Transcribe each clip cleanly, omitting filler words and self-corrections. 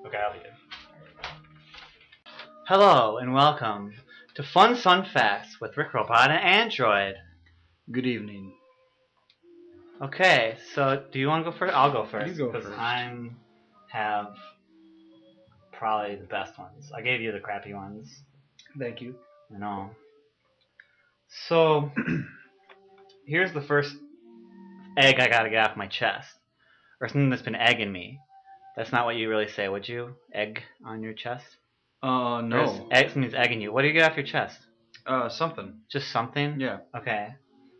Okay, I'll begin. Hello and welcome to Funfacts with Rick Robot and Android. Good evening. Okay, so do you want to go first? I'll go first. You go because first. I have probably the best ones. I gave you the crappy ones. Thank you. I know. So here's the first egg I gotta get off my chest, or something that's been egging me. That's not what you really say, would you? Egg on your chest? No. Egg means egging you. What do you get off your chest? Something. Just something? Yeah. Okay.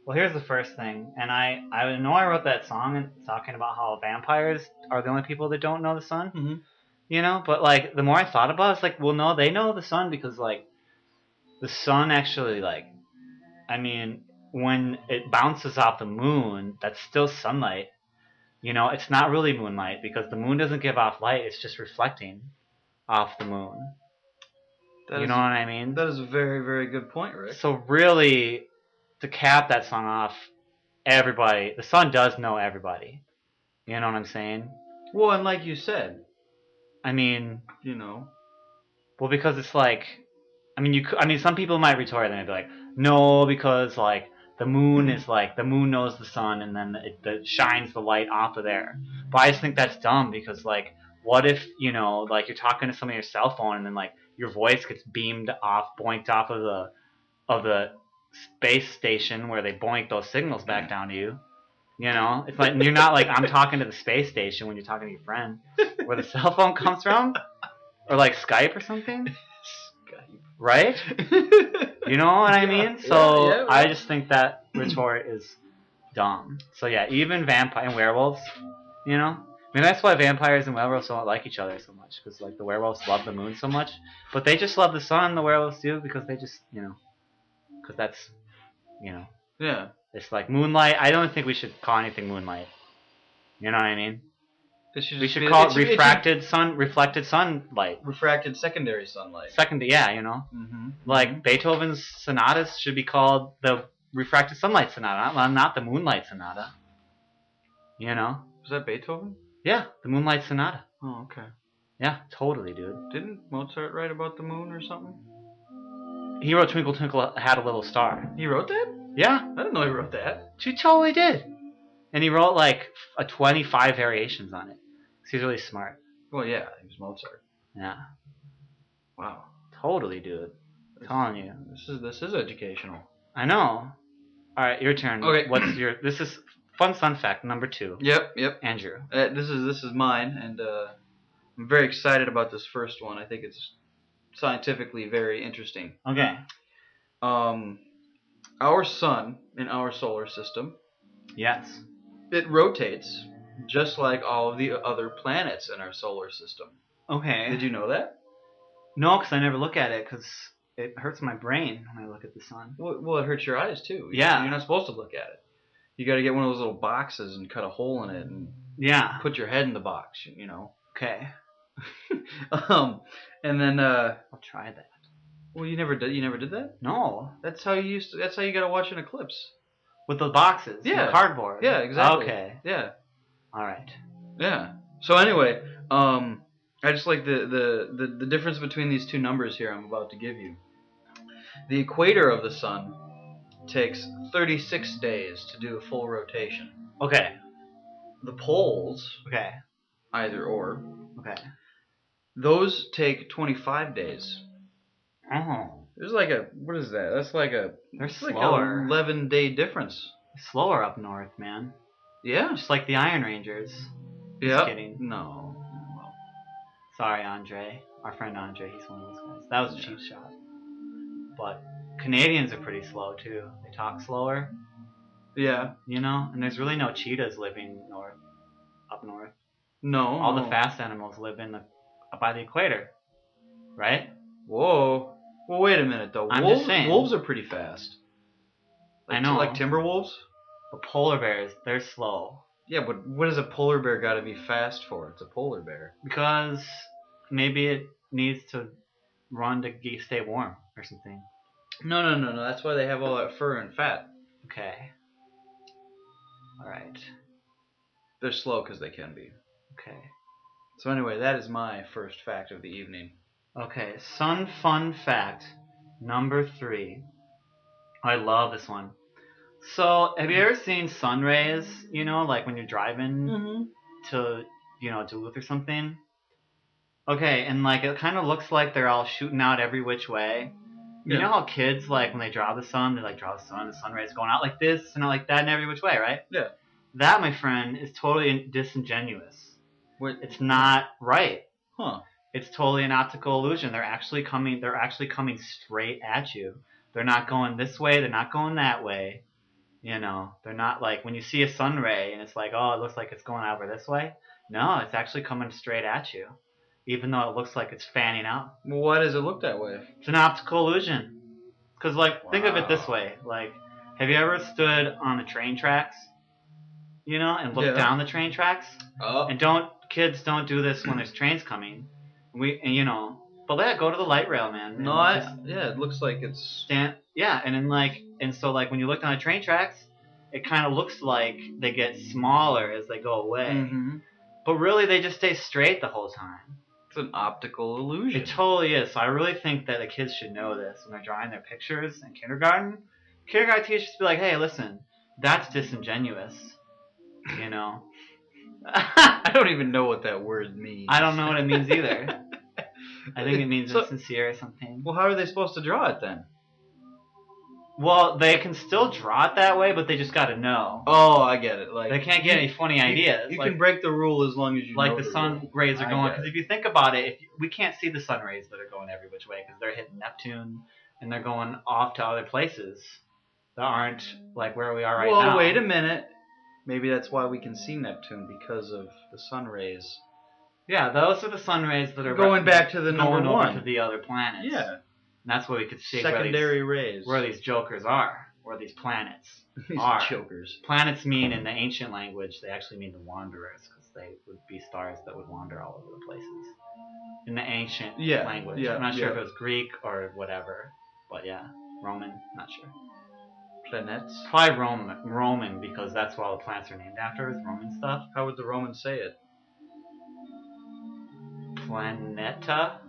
Well, here's the first thing, and I know I wrote that song talking about how vampires are the only people that don't know the sun. Mm-hmm. You know, but like the more I thought about it, it's like, well, no, they know the sun because like the sun actually when it bounces off the moon, that's still sunlight. You know, it's not really moonlight because the moon doesn't give off light; it's just reflecting off the moon. You know what I mean? That is a very, very good point, Rick. So really, to cap that song off, the sun does know everybody. You know what I'm saying? Well, and like you said, I mean, well, because it's like, some people might retort and they'd be like, no, because like the moon is like the moon knows the sun and then it shines the light off of there. But I just think that's dumb because like, what if like you're talking to somebody on your cell phone and then like your voice gets boinked off of the space station where they boink those signals back down to you. You know, it's like you're not like I'm talking to the space station when you're talking to your friend, where the cell phone comes from, or like Skype or something. Skype, right? You know what I mean? So yeah. I just think that retort is dumb. So yeah, even vampire and werewolves, that's why vampires and werewolves don't like each other so much, because like the werewolves love the moon so much, but they just love the sun. The werewolves do because they just because that's yeah. It's like moonlight. I don't think we should call anything moonlight. You know what I mean? We should call it refracted sunlight. Refracted secondary sunlight. Mm-hmm. Like Beethoven's sonatas should be called the refracted sunlight sonata, not the moonlight sonata. You know? Was that Beethoven? Yeah, the moonlight sonata. Oh, okay. Yeah, totally, dude. Didn't Mozart write about the moon or something? He wrote Twinkle Twinkle Had a Little Star. He wrote that? Yeah. I didn't know he wrote that. He totally did. And he wrote like 25 variations on it. So he's really smart. Well, yeah, he was Mozart. Yeah. Wow. Totally, dude. I'm telling you. This is educational. I know. All right, your turn. Okay. This is fun fact number 2. Yep. Andrew. This is mine, and I'm very excited about this first one. I think it's scientifically very interesting. Okay. Our sun in our solar system. Yes. It rotates just like all of the other planets in our solar system. Okay. Did you know that? No, because I never look at it because it hurts my brain when I look at the sun. Well, it hurts your eyes too. Yeah. You're not supposed to look at it. You got to get one of those little boxes and cut a hole in it and put your head in the box. Okay. And then I'll try that. Well, you never did that? No. That's how you got to watch an eclipse. With the boxes. Yeah. The cardboard. Yeah, exactly. Okay. Yeah. All right. Yeah. So anyway, I just like the difference between these two numbers here I'm about to give you. The equator of the sun takes 36 days to do a full rotation. Okay. The poles. Okay. Either or. Okay. Those take 25 days. Oh. There's like what is that? That's like They're slower. Like 11-day difference. Slower up north, man. Yeah. Just like the Iron Rangers. Just kidding. No. Sorry, Andre. Our friend Andre, he's one of those guys. That was a cheap shot. But Canadians are pretty slow, too. They talk slower. Yeah. And there's really no cheetahs living up north. No. All the fast animals live by the equator. Right? Whoa. Well, wait a minute, though. I'm just saying. Wolves are pretty fast. I know. Like timber wolves? But polar bears, they're slow. Yeah, but what does a polar bear got to be fast for? It's a polar bear. Because maybe it needs to run to stay warm or something. No. That's why they have all that fur and fat. Okay. All right. They're slow because they can be. Okay. So anyway, that is my first fact of the evening. Okay, sun fun fact number 3. I love this one. So, have you ever seen sun rays? You know, like when you're driving Mm-hmm. to, Duluth or something. Okay, and like it kind of looks like they're all shooting out every which way. You Yeah. know how kids like when they draw the sun, they like draw the sun rays going out like this and out like that in every which way, right? Yeah. That, my friend, is totally disingenuous. What? It's not right. Huh. It's totally an optical illusion. They're actually coming straight at you. They're not going this way, they're not going that way. They're not like when you see a sun ray and it's like, oh, it looks like it's going over this way. No, it's actually coming straight at you, even though it looks like it's fanning out. Well, why does it look that way? It's an optical illusion. Because, like, think of it this way. Like, have you ever stood on the train tracks, and looked down the train tracks? Oh. And kids don't do this when there's trains coming. But go to the light rail, man. No, it looks like it's... and so when you look down the train tracks, it kind of looks like they get smaller as they go away. Mm-hmm. But really, they just stay straight the whole time. It's an optical illusion. It totally is. So I really think that the kids should know this when they're drawing their pictures in kindergarten. Kindergarten teachers should be like, hey, listen, that's disingenuous. I don't even know what that word means. I don't know what it means either. I think it means insincere or something. Well, how are they supposed to draw it then? Well, they can still draw it that way, but they just got to know. Oh, I get it. Like they can't get any funny ideas. You can break the rule as long as you know the sun rays are going. Because if you think about it, we can't see the sun rays that are going every which way because they're hitting Neptune and they're going off to other places that aren't like where we are right now. Well, wait a minute. Maybe that's why we can see Neptune because of the sun rays. Yeah, those are the sun rays that are going back to the number one over to the other planets. Yeah. And that's where we could see secondary rays. Where these jokers are, where these planets these are. Jokers. Planets mean in the ancient language, they actually mean the wanderers, because they would be stars that would wander all over the places. In the ancient language. I'm not sure if it was Greek or whatever, but yeah, Roman, not sure. Planets? Probably Roman, because that's what all the planets are named after, is Roman stuff. How would the Romans say it? Planeta?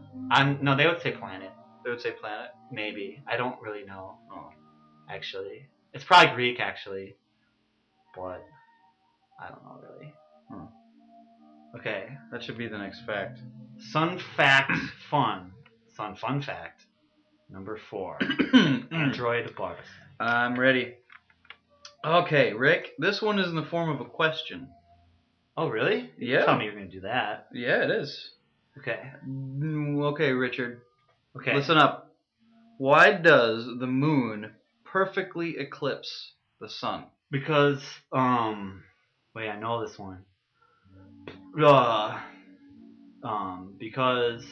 No, they would say planet. They would say planet? Maybe. I don't really know. Oh. Actually. It's probably Greek, actually. But I don't know, really. Okay. That should be the next fact. Sun fact fun. Sun fun fact. Number 4. Android bus. I'm ready. Okay, Rick. This one is in the form of a question. Oh, really? Yeah. Tell me you're going to do that. Yeah, it is. Okay. Okay, Richard. Okay. Listen up. Why does the moon perfectly eclipse the sun? Because, wait, I know this one. Because,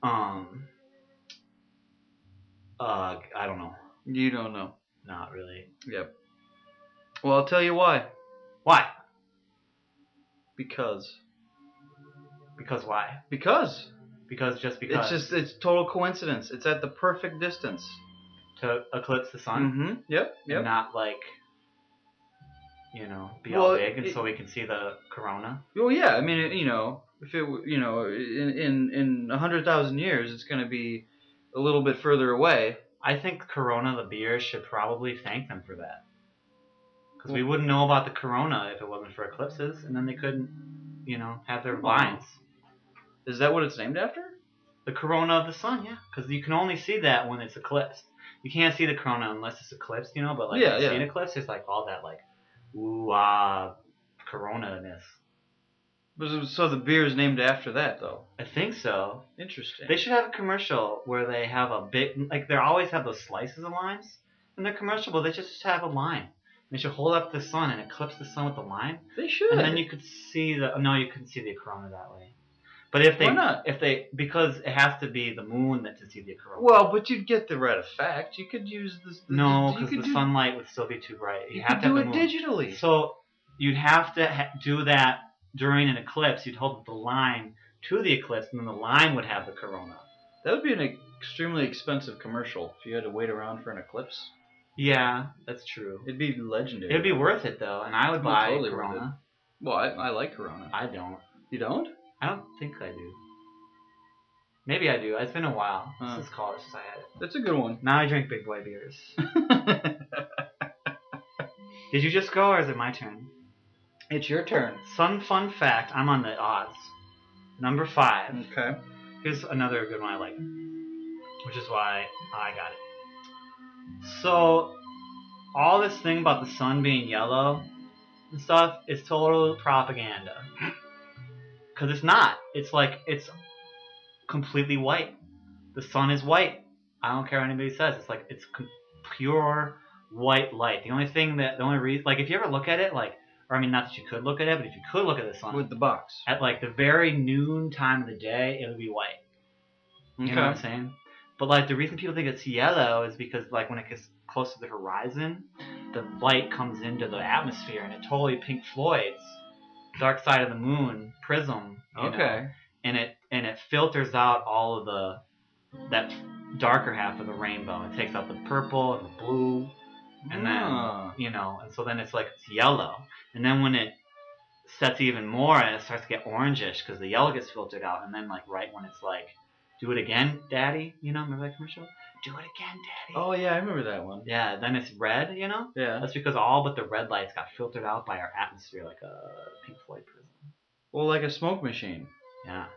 I don't know. You don't know. Not really. Yep. Well, I'll tell you why. Why? Because. Because why? Because. Just because. It's total coincidence. It's at the perfect distance. To eclipse the sun? Mm-hmm. Yep. And not like, be all big and so we can see the corona? Well, yeah. I mean, if it, in 100,000 years, it's going to be a little bit further away. I think Corona, the beer, should probably thank them for that. Because we wouldn't know about the corona if it wasn't for eclipses, and then they couldn't, have their vines. Is that what it's named after? The corona of the sun, yeah. Because you can only see that when it's eclipsed. You can't see the corona unless it's eclipsed, but when you see an eclipse, there's like all that like, corona-ness. So the beer is named after that, though? I think so. Interesting. They should have a commercial where they have a big, like they always have those slices of limes in their commercial, but they just have a lime. They should hold up the sun and eclipse the sun with the lime. They should. And then you could see you couldn't see the corona that way. But if they, why not? Because it has to be the moon to see the corona. Well, but you'd get the red effect. You could use this. No, because the sunlight would still be too bright. You have to do it digitally. So you'd have to do that during an eclipse. You'd hold up the lime to the eclipse, and then the lime would have the corona. That would be an extremely expensive commercial if you had to wait around for an eclipse. Yeah, that's true. It'd be legendary. It'd be worth it, though, and I would buy totally Corona. Well, I like Corona. I don't. You don't? I don't think I do. Maybe I do. It's been a while. Huh. This is college since I had it. That's a good one. Now I drink big boy beers. Did you just go, or is it my turn? It's your turn. Some fun fact. I'm on the odds. Number 5. Okay. Here's another good one I like, which is why I got it. So, all this thing about the sun being yellow and stuff is total propaganda. Because it's not. It's like, it's completely white. The sun is white. I don't care what anybody says. It's like, it's pure white light. The only reason, like, if you ever look at it, like, or I mean, not that you could look at it, but if you could look at the sun With the box. at like the very noon time of the day, it would be white. You know what I'm saying? But like the reason people think it's yellow is because like when it gets close to the horizon, the light comes into the atmosphere and it totally Pink Floyd's Dark Side of the Moon prism. You know? And it filters out all of that darker half of the rainbow. It takes out the purple and the blue. And then, and so then it's like it's yellow. And then when it sets even more, and it starts to get orangish because the yellow gets filtered out. And then like right when it's like, do it again, Daddy. Remember that commercial? Do it again, Daddy. Oh yeah, I remember that one. Yeah, then it's red, Yeah. That's because all but the red lights got filtered out by our atmosphere like a Pink Floyd prism. Well, like a smoke machine. Yeah.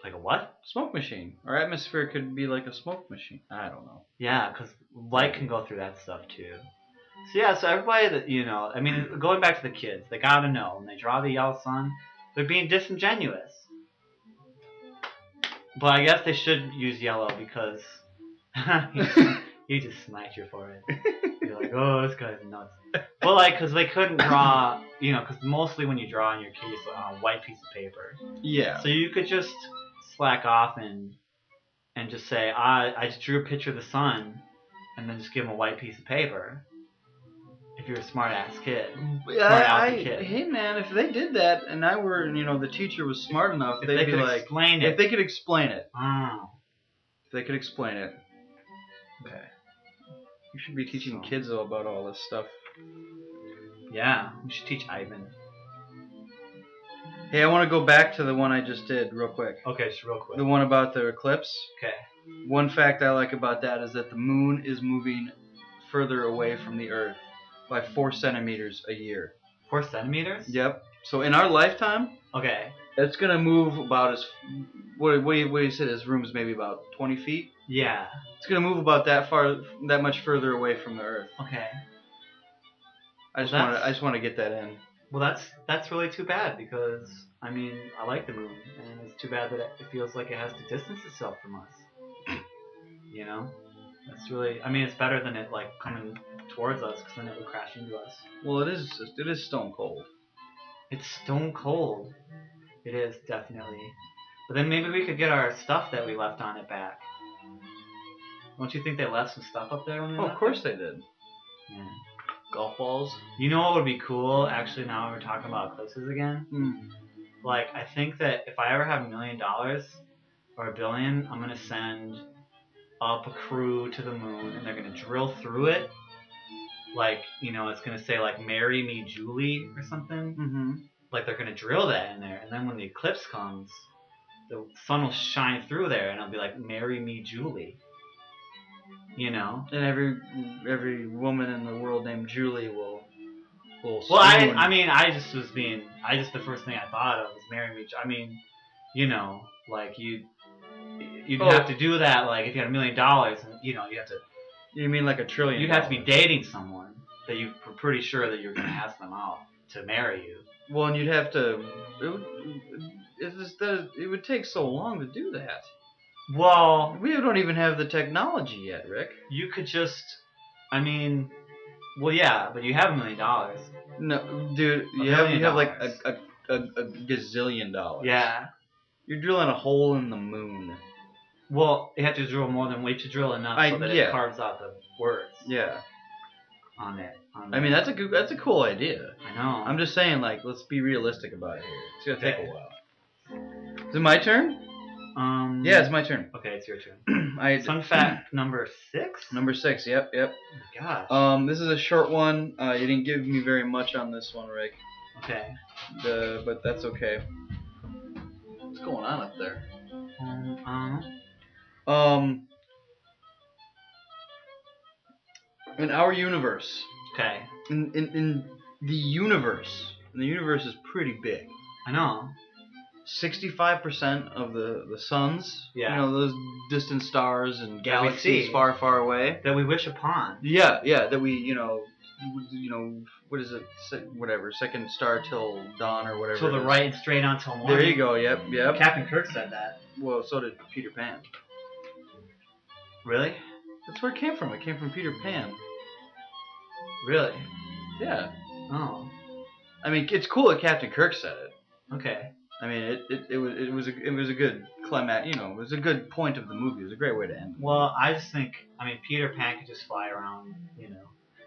Like a what? Smoke machine. Our atmosphere could be like a smoke machine. I don't know. Yeah, because light can go through that stuff too. So yeah, so everybody that, I mean, going back to the kids, they gotta know when they draw the yellow sun, they're being disingenuous. But I guess they should use yellow because you just smack your forehead. You're like, oh, this guy's nuts. But like, because they couldn't draw, because mostly when you draw in your case on a white piece of paper. Yeah. So you could just slack off and just say, I just drew a picture of the sun, and then just give them a white piece of paper. If you're a smart ass kid. Hey man, if they did that and I were, the teacher was smart enough, they'd be like, explain it. If they could explain it. Oh. If they could explain it. Okay. You should be teaching kids though about all this stuff. Yeah, we should teach Ivan. Hey, I want to go back to the one I just did real quick. Okay, just real quick. The one about the eclipse. Okay. One fact I like about that is that the moon is moving further away from the Earth by 4 centimeters a year. 4 centimeters? Yep. So in our lifetime, okay, it's gonna move about as what do you say? This room's maybe about 20 feet. Yeah. It's gonna move about that much further away from the Earth. Okay. I just want to get that in. Well, that's really too bad because I mean I like the moon and it's too bad that it feels like it has to distance itself from us. That's really. I mean, it's better than it like coming towards us because then it would crash into us. Well, it is stone cold. It's stone cold. It is definitely. But then maybe we could get our stuff that we left on it back. Don't you think they left some stuff up there when they Oh, left of course it? they did. Yeah. Golf balls. You know what would be cool? Actually, now we're talking about eclipses again. Like, I think that if I ever have $1 million or $1 billion, I'm gonna send up a crew to the moon, and they're gonna drill through it. Like, it's gonna say like "Marry me, Julie" or something. Mm-hmm. Like they're gonna drill that in there, and then when the eclipse comes, the sun will shine through there, and it'll be like "Marry me, Julie." And every woman in the world named Julie will. Well, the first thing I thought of was "Marry me." I mean, like you'd have to do that. Like if you had $1 million, and you have to. You mean like $1 trillion? You'd have to be dating someone that you were pretty sure that you're gonna ask them out to marry you. Well, and you'd have to. It would take so long to do that. Well, we don't even have the technology yet, Rick. You could just. I mean, well, yeah, but you have $1 million. No, dude, you have like a gazillion dollars. Yeah. You're drilling a hole in the moon. Well, you have to drill more than to drill enough so that it carves out the words. Yeah. On it. I mean, that's a cool idea. I know. I'm just saying, like, let's be realistic about it here. It's gonna take a while. Is it my turn? Yeah, it's my turn. Okay, it's your turn. Fun fact number 6? Number 6, yep. Oh my gosh. This is a short one. You didn't give me very much on this one, Rick. Okay. But that's okay. What's going on up there? I In our universe, Okay. in the universe, is pretty big. I know. 65% of the suns, Yeah. you know, those distant stars and That we galaxies see. far, far away. That we wish upon. Yeah, that we, you know, what is it? Whatever, second star till dawn or whatever. Till the right and straight on till morning. There you go. Yep. Captain Kirk said that. Well, so did Peter Pan. Really? That's where it came from. It came from Peter Pan. Really? Yeah. Oh. I mean, it's cool that Captain Kirk said it. Okay. I mean, it was a good climax. You know, it was a good point of the movie. It was a great way to end. Well, I just think, I mean, Peter Pan could just fly around, you know.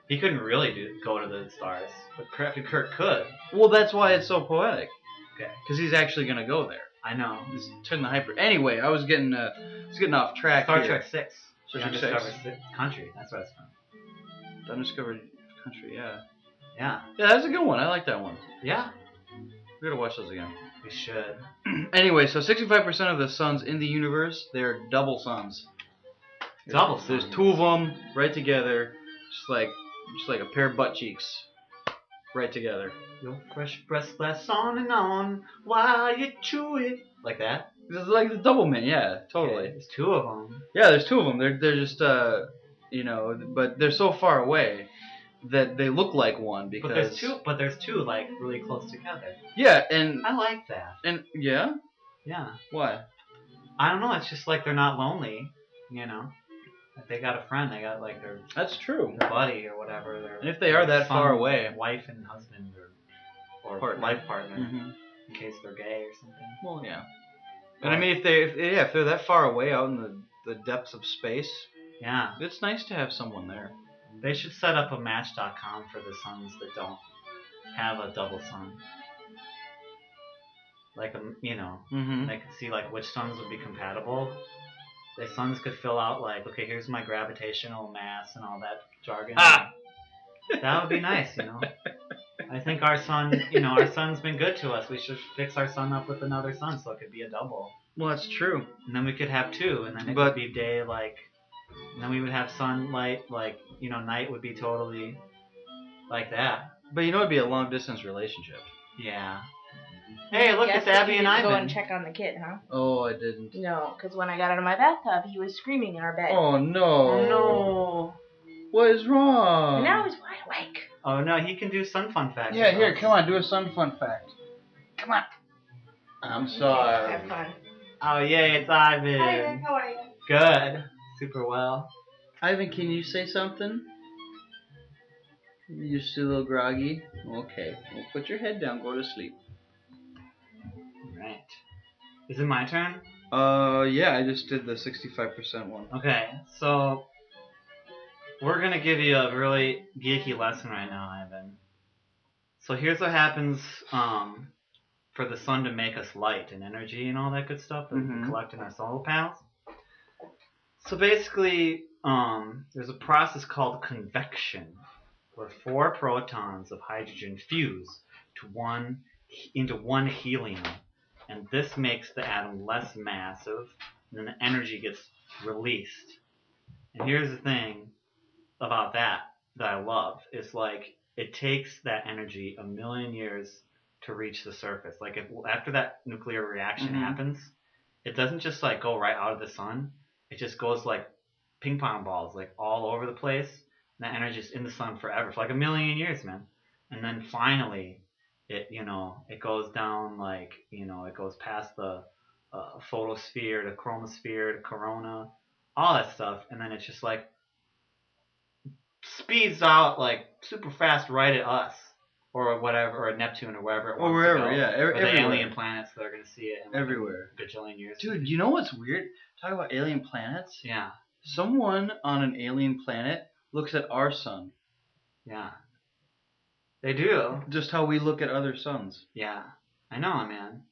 He couldn't really go to the stars, but Captain Kirk could. Well, that's why it's so poetic. Okay. Because he's actually gonna go there. I know. He's turning the hyper. Anyway, I was getting off track. Star here. Trek 6. Star The Trek 6. Undiscovered Country. That's what it's from. The Undiscovered Country. Yeah. Yeah. Yeah, that's a good one. I like that one. Yeah. We gotta watch those again. We should. Anyway, so 65% of the suns in the universe, they're double suns. Double There's suns. two of them right together, just like a pair of butt cheeks, right together. Your fresh breath lasts on and on while you chew it. Like that? This is like the double man, yeah, totally. Okay, there's two of them. Yeah, there's two of them. They're just you know, but they're so far away that they look like one because. But there's two like really close together. Yeah, and I like that. yeah. Yeah. Why? I don't know. It's just like they're not lonely. You know. Like they got a friend. They got like their That's true. buddy or whatever. And if they are that far away, wife and husband or Partner. life partner, Mm-hmm. in case they're gay or something. Well, yeah. And I mean, if they're that far away out in the depths of space, Yeah. it's nice to have someone there. They should set up a Match.com for the suns that don't have a double sun. Like you know, Mm-hmm. they could see like which suns would be compatible. The suns could fill out like, okay, here's my gravitational mass and all that jargon. Ah! That would be nice, you know. I think our sun, you know, our sun's been good to us. We should fix our sun up with another sun so it could be a double. Well, that's true. And then we could have two, and then it But- could be day like, and then we would have sunlight like, you know, night would be totally like that. But you know, it'd be a long distance relationship. Yeah. Hey, look, Guess it's that Abby you and didn't go Ivan. and check on the kid, huh? Oh, I didn't. No, because when I got out of my bathtub, he was screaming in our bed. Oh no. Oh no. What is wrong? And now he's wide awake. Oh no, he can do sun fun facts. Yeah, here, come on, do a sun fun fact. Come on. I'm sorry. Have fun. Oh yay, it's Ivan. Hi, Rick. How are you? Good. Super well. Ivan, can you say something? You're still a little groggy? Okay. Well, put your head down, go to sleep. Right. Is it my turn? Yeah, I just did the 65% one. Okay, so we're gonna give you a really geeky lesson right now, Ivan. So here's what happens for the sun to make us light and energy and all that good stuff that we Mhm. collect in our solar panels. So basically, there's a process called convection, where 4 protons of hydrogen fuse into one helium, and this makes the atom less massive, and then the energy gets released. And here's the thing about that I love, is like it takes that energy 1,000,000 years to reach the surface. Like after that nuclear reaction Mhm. happens, it doesn't just like go right out of the sun. It just goes like ping pong balls, like all over the place. And that energy is in the sun forever, for like 1,000,000 years, man. And then finally, it goes down, like, it goes past the photosphere to chromosphere to corona, all that stuff, and then it's just like speeds out like super fast right at us or whatever, or Neptune or wherever it wants wherever, to go. yeah, or the everywhere. alien planets that are gonna see it in like Everywhere. a gajillion years. Dude, you know what's weird? Talk about alien planets. Yeah, Someone on an alien planet looks at our sun. yeah, they do. Just how we look at other suns. Yeah, I know, man.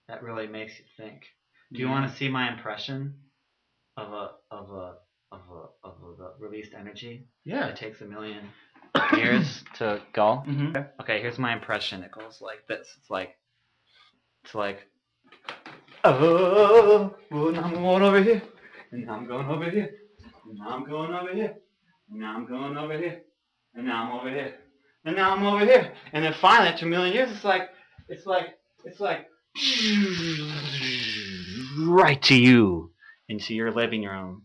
That really makes you think. Do you Yeah. want to see my impression of the released energy? Yeah. It takes 1,000,000 years to go. Mm-hmm. Okay, here's my impression. It goes like this. It's like Oh, and I'm going over here, and I'm going over here, and I'm going over here, and I'm going over here, and now I'm over here, and now I'm over here, and then finally after a million years, it's like right to you into your living room.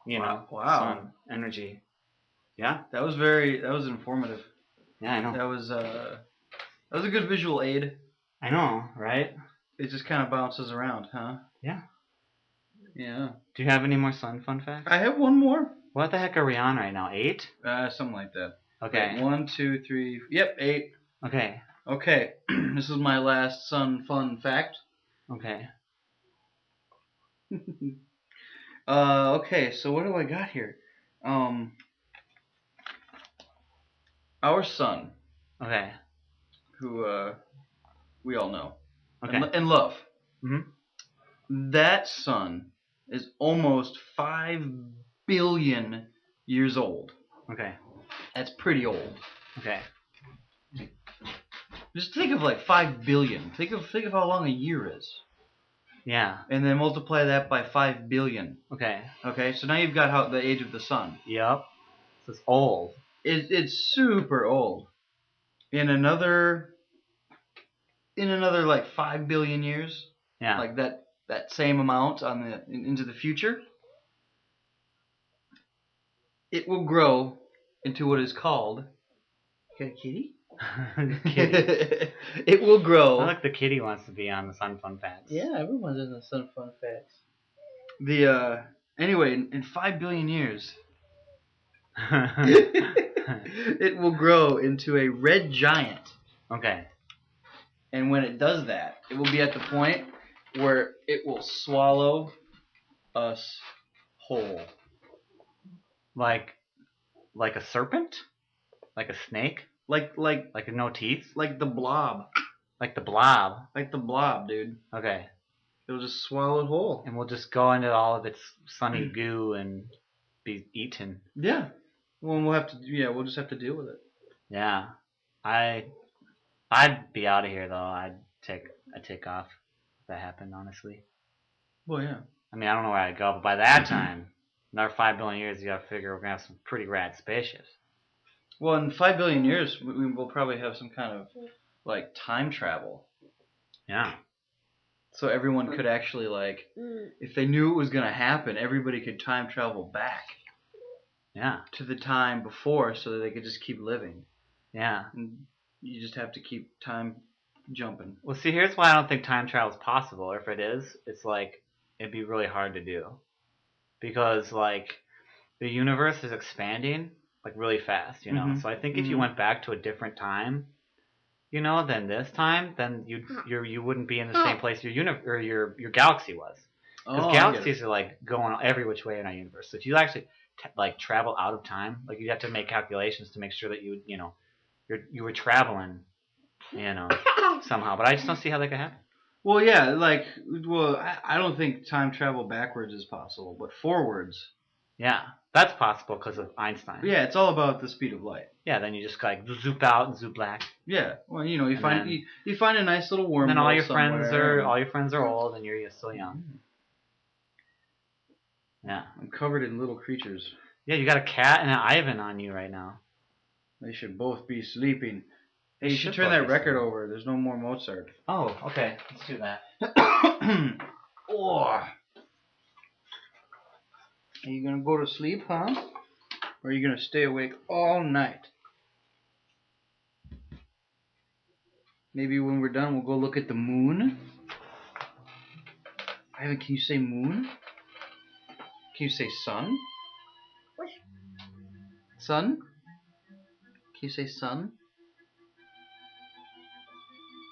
You know, Wow. sun energy. Yeah, That was informative. yeah, I know. That was a good visual aid. I know, right? It just kind of bounces around, huh? Yeah. Yeah. Do you have any more sun fun facts? I have one more. What the heck are we on right now? 8? Something like that. Okay. Wait, 1, 2, 3. Yep, 8. Okay. Okay. This is my last sun fun fact. Okay. Okay. So what do I got here? Our sun, Okay. who we all know Okay. and love. Mhm. That sun is almost 5 billion years old. Okay. That's pretty old. Okay. Just think of like 5 billion. Think of how long a year is. Yeah. And then multiply that by 5 billion. Okay. Okay, so now you've got the age of the sun. Yep. So it's old. It's super old. In another like 5 billion years, Yeah. like that same amount into the future, it will grow into what is called. You got a kitty? Kitty. It will grow. I like the kitty wants to be on the sun fun facts. Yeah, everyone's in the sun fun facts. Anyway, in 5 billion years, it will grow into a red giant. Okay. And when it does that, it will be at the point where it will swallow us whole. Like a serpent? Like a snake? Like no teeth? the blob. Like the blob. Like the blob, dude. Okay. It'll just swallow it whole. And we'll just go into all of its sunny goo and be eaten. Yeah. Well, we'll just have to deal with it. Yeah. I'd be out of here though. I'd take off if that happened, honestly. Well, yeah. I mean, I don't know where I'd go, but by that time, another 5 billion years, you gotta figure we're gonna have some pretty rad spaceships. Well, in 5 billion years, we will probably have some kind of like time travel. Yeah. So everyone could actually if they knew it was gonna happen, everybody could time travel back. Yeah. To the time before, so that they could just keep living. Yeah. And you just have to keep time jumping. Well, see, here's why I don't think time travel is possible. Or if it is, it's like it'd be really hard to do, because like the universe is expanding like really fast, you know. Mhm. So I think if you went back to a different time, you know, than this time, then you wouldn't be in the same place your galaxy was. Because galaxies are like going every which way in our universe. So if you actually travel out of time, like you have to make calculations to make sure that you were traveling, you know, somehow. But I just don't see how that could happen. Well, yeah, I don't think time travel backwards is possible, but forwards. Yeah, that's possible because of Einstein. Yeah, it's all about the speed of light. Yeah, then you just like zoop out and zoop back. Yeah, well, you know, you find a nice little wormhole. And then all your somewhere. friends are old, and you're still young. Yeah. I'm covered in little creatures. Yeah, you got a cat and an Ivan on you right now. They should both be sleeping. Hey, you should should turn both that be record sleeping. over. There's no more Mozart. Oh, okay. Let's do that. Oh. Are you gonna go to sleep, huh? Or are you gonna stay awake all night? Maybe when we're done, we'll go look at the moon. Ivan, can you say moon? Can you say sun? Sun? Can you say sun?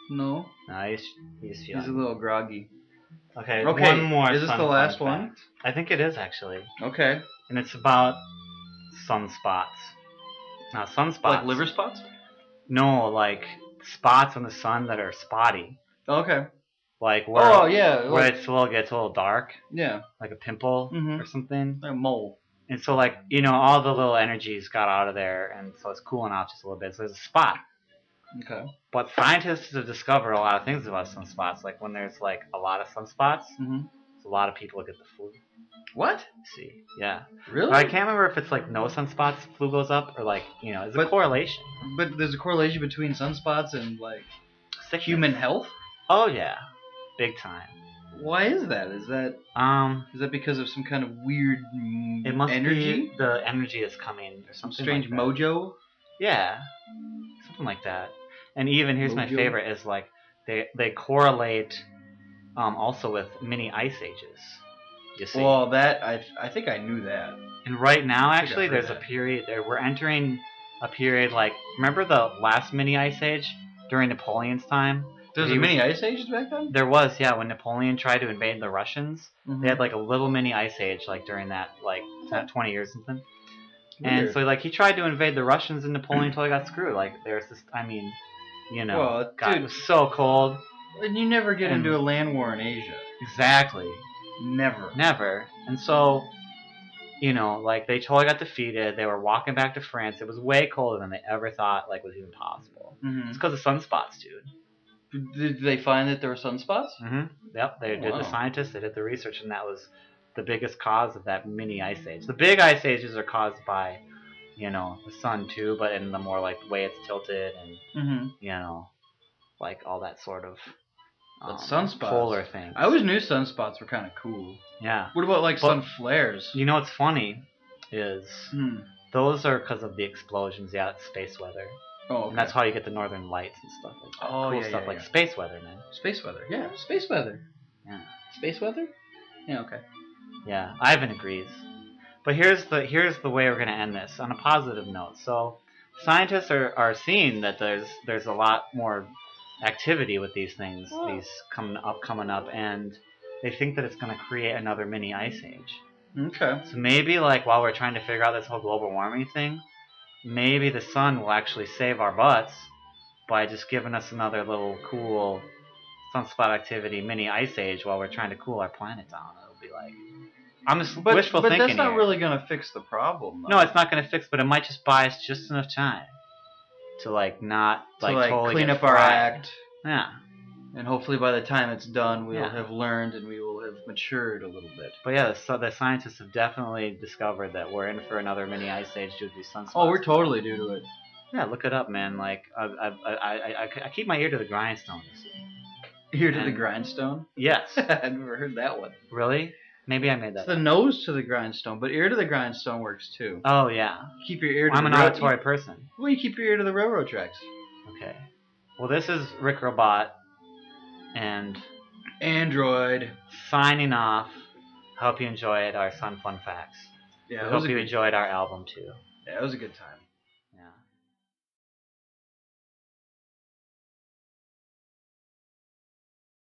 No? No, he's He's feeling. a little groggy. Okay, Okay, one more. is this sun the last fun one? fact. I think it is actually, Okay. and it's about sunspots. Now, sunspots. Like liver spots? No, like spots on the sun that are spotty. Okay. Like where, Oh, yeah. where gets a little dark, Yeah. like a pimple Mhm. or something. Like a mole. And so, all the little energies got out of there, and so it's cooling off just a little bit. So there's a spot. Okay. But scientists have discovered a lot of things about sunspots. Like when there's like a lot of sunspots, Mm-hmm. a lot of people get the flu. What? See, yeah. Really? But I can't remember if it's like no sunspots, flu goes up, or like it's a correlation. But there's a correlation between sunspots and like Sickness. human health. Oh yeah, big time. Why is that? Is that because of some kind of weird It must energy? be the energy is coming or Some something. strange like that. mojo? Yeah, something like that. And even here's my Mojo? favorite is like they correlate also with mini ice ages. You see. Well, that I think I knew that. And right now, I think actually, I've heard there's a that. period there. We're entering a period like remember the last mini ice age during Napoleon's time. There's a mini ice age back then? There was, yeah. When Napoleon tried to invade the Russians, Mhm. they had like a little mini ice age like during that 20 years something. Weird. And so like he tried to invade the Russians and Napoleon totally got screwed. Like there's this, Well, God, dude. it was so cold. And you never get And- into a land war in Asia. Exactly. Never. Never. And so, like they totally got defeated. They were walking back to France. It was way colder than they ever thought like was even possible. Mm-hmm. It's because of sunspots, dude. Did they find that there were sunspots? Mm-hmm. Yep, they did. Wow. The scientists, they did the research, and that was the biggest cause of that mini ice age. The big ice ages are caused by, the sun too, but in the more like way it's tilted and Mm-hmm. like all that sort of But sunspots. polar thing. I always knew sunspots were kind of cool. Yeah. What about like But- sun flares? You know what's funny is Hmm. those are because of the explosions. Yeah, it's space weather, Oh, okay. and that's how you get the northern lights and stuff like that. Oh, cool yeah, stuff yeah, like yeah. space weather, man. Space weather. Yeah, space weather. Yeah. Space weather? Yeah, okay. Yeah, Ivan agrees. But here's the way we're gonna end this on a positive note. So scientists are seeing that there's a lot more activity with these things, these coming up, and they think that it's gonna create another mini ice age. Okay. So maybe like while we're trying to figure out this whole global warming thing, maybe the sun will actually save our butts by just giving us another little cool sunspot activity mini ice age while we're trying to cool our planet down. It'll be like I'm just wishful but thinking that's not here. really going to fix the problem, though. No, it's not going to fix, but it might just buy us just enough time to like not To like totally clean get up our fried. act. Yeah, And hopefully by the time it's done, we'll Yeah. have learned and we will have matured a little bit. but yeah, the scientists have definitely discovered that we're in for another mini ice age due to these sunspots. Oh, we're totally due to it. Yeah, look it up, man. Like I keep my ear to the grindstone. You see? Ear to the And- grindstone? Yes. I've never heard that one. Really? Maybe I made It's that. the up. nose to the grindstone, but ear to the grindstone works too. Oh yeah. Keep your ear to I'm the an rail- auditory person. Well, you keep your ear to the railroad tracks. Okay. Well, this is Rick Robot, and Android. signing off. Hope you enjoyed our Sun Fun Facts. Yeah, I it was hope a you good, enjoyed our album too. yeah, it was a good time.